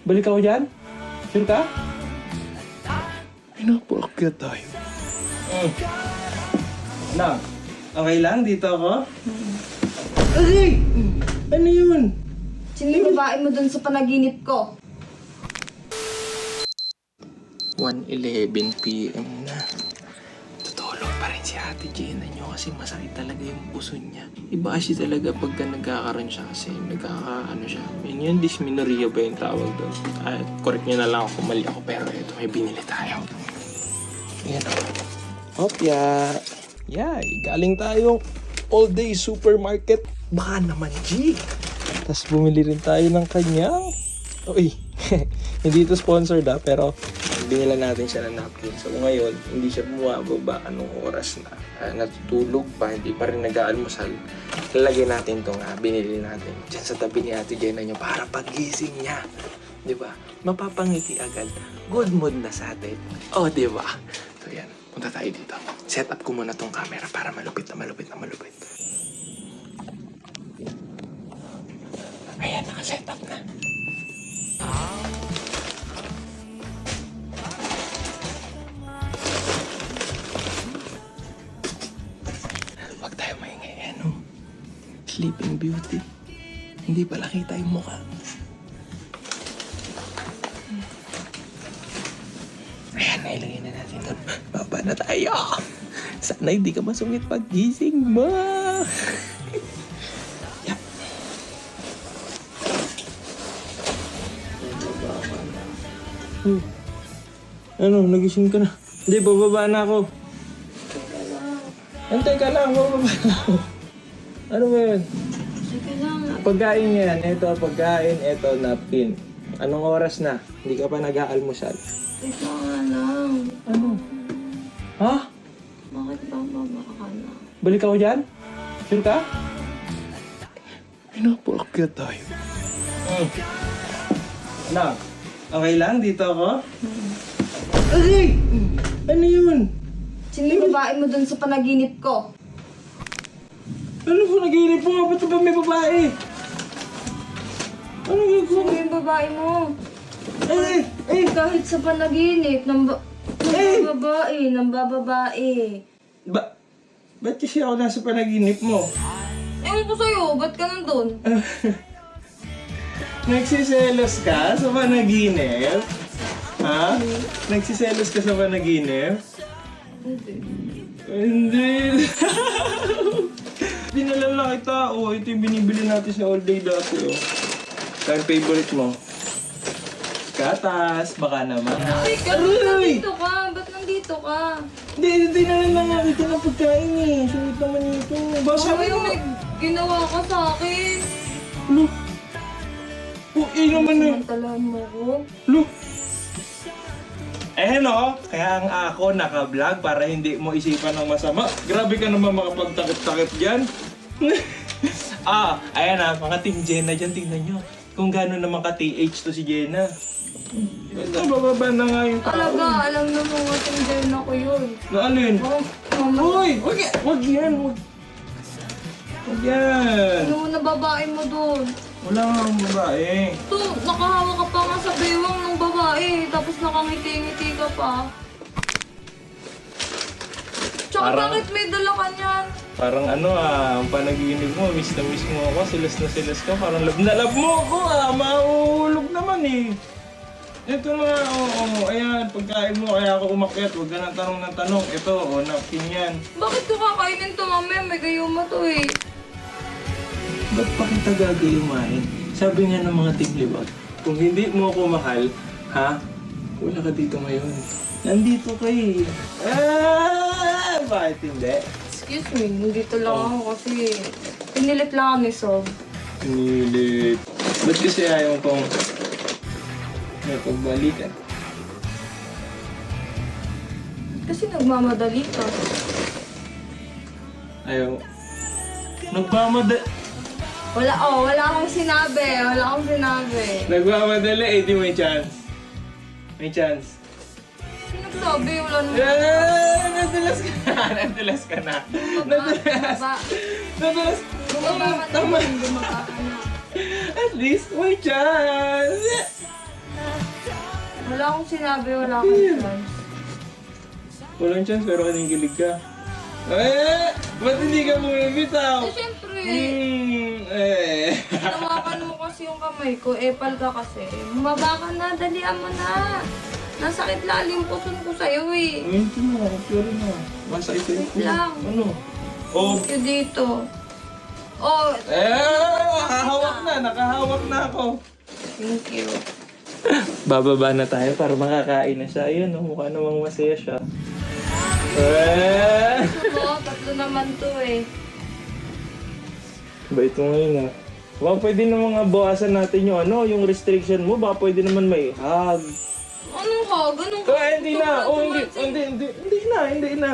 Balik ako dyan? Sure ka? Ay, napaakyat tayo. Nang, okay lang? Dito ako? Aray! Ano yun? Sino yung babae mo dun sa panaginip ko? 1:11 PM na. Tutulog pa rin si Ate Jenna nyo kasi masakit talaga yung puso niya. Iba kasi talaga pagka nagkakaroon siya kasi nagkakaano siya. Yun dysmenorrhea ba yung tawag doon? Correct nyo na lang ako, mali ako, pero ito may binili tayo. Ayan o. Hopya! Yay! Galing tayong all day supermarket. Baka naman, G! Tapos bumili rin tayo ng kanyang... Uy! Hindi ito sponsored pero binilan natin siya ng napkin. So ngayon, hindi siya bumababa anong oras na natutulog pa, hindi pa rin nag-aalmusal. Lalagay natin itong binili natin dyan sa tabi ni Ate Jenna nyo para paggising niya. Diba? Mapapangiti agad. Good mood na sa atin. Oh, diba? So yan, punta tayo dito. Set up ko muna tong camera para malupit na malupit na malupit. Ayan, naka-set up na. Huwag tayo maingay, ano? Sleeping Beauty. Hindi pala kita yung mukha. Ayan, nailagay na natin doon. Baba na tayo. Sana hindi ka masungit pag-gising mo. Yap. Ano, nagising ka na? Hindi, bababa na ako. Antay ka lang, bababa na ako. Ano ba yun? Sige lang. Pagkain yan. Ito, pagkain. Ito, napkin. Anong oras na? Hindi ka pa nag-aalmusal. Ito nga lang. Ano? Ha? Bakit ba baba ka na? Balik ako dyan? Sure ka? Ay, napaakyat tayo. Nang, okay lang? Dito ako? Aray! Ano yun? Sino yung babae mo dun sa panaginip ko? Ano po naginip mo? Ba't ba may babae? Ano yun? Sino yung babae mo? Ay! Ay! Kahit sa panaginip, nambababae. Ba't kasi ako nasa panaginip mo? Ewan ko sa'yo, ba't ka nandun? Nagsiselos ka sa panaginip? Ha? Nagsiselos ka sa panaginip? Hindi. Dinala lang kita. Oh, ito yung binibili natin sa all day dati. Oh. Kaya favorite mo? Gatas, baka naman. Ay, ba't nandito ka? Ba't nandito ka? Hindi na lang nakakita ng pagkain eh. Sungit naman ito. Basta Ano yung may ginawa ka sa akin? Look. Oh, naman na. Samantalahan mo ko? Look. No, kaya ang ako naka-vlog para hindi mo isipan ng masama. Grabe ka naman makapagtakip-takip dyan. Ayan mga Team Jenna dyan, tingnan nyo. Kung gano'n naman ka-TH to si Jenna. Bababa na nga yung tao. Talaga, alam na mga tindahan ako yun. Na alin? Mama, Uy! Wag yan! Wag yan! ano na babae mo doon? Wala nga ang babae. Ito, nakahawak ka pa nga sa bewang ng babae, tapos nakangiti-ngiti ka pa. Tsaka Parang- bakit may dala ka niyan? Parang ang panaginip mo, miss na miss mo ako, silas na silas ka, parang love na love mo ako mahuhulog naman eh. Ito na, ayan, pagkain mo, kaya ako umakyat, huwag ka nang tanong ng tanong. Ito, napkin yan. Bakit ko kakainin to, mami? May gayuma to eh. Ba't pa kita gagayumain? Sabi nga ng mga tiglibag, kung hindi mo ako mahal, ha? Wala ka dito ngayon. Nandito ka eh. Bakit hindi? Excuse me, nandito lang ako kasi pinilit lang ako ni Sob. Nilit. Ba't kasi ayaw kong may pagbalikan? Kasi nagmamadali ka. Ayaw. Wala akong sinabi. Nagmamadali eh, di may chance. May chance. Sino nagsabi? Wala naman. Nadulas ka na. Bumaba. Nadulas. Bumaba ka na. At least may chance. Wala akong sinabi, wala akong chance. Walang chance pero kinikilig ka. Eh! Ba't hindi ka bumibitaw? Eh, syempre, tawakan mo kasi yung kamay ko, epal ka kasi. Bumaba ka na, dalian mo na. Nasakit lalo yung puson ko sa'yo eh. Ito na, pero na. Masakit sa'yo. Wait lang. Ano? Oh! Thank you dito. Oh, Nakahawak na ako. thank you. Bababa na tayo para makakain na siya. Ayun, oh, mukha namang masaya siya. Eh! Oo, tatlo naman to eh. Bait mo ngayon ah. Baka pwede na mga bawasan natin yung ano, yung restriction mo. Baka pwede naman may hug. Ano ka? Ganun ka? Hindi na. Hindi na.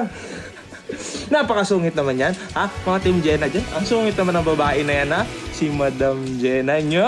Napakasungit naman yan. Ha? Mga Team Jenna dyan. Ang sungit naman ng babae na yan ha. Si Madam Jenna nyo.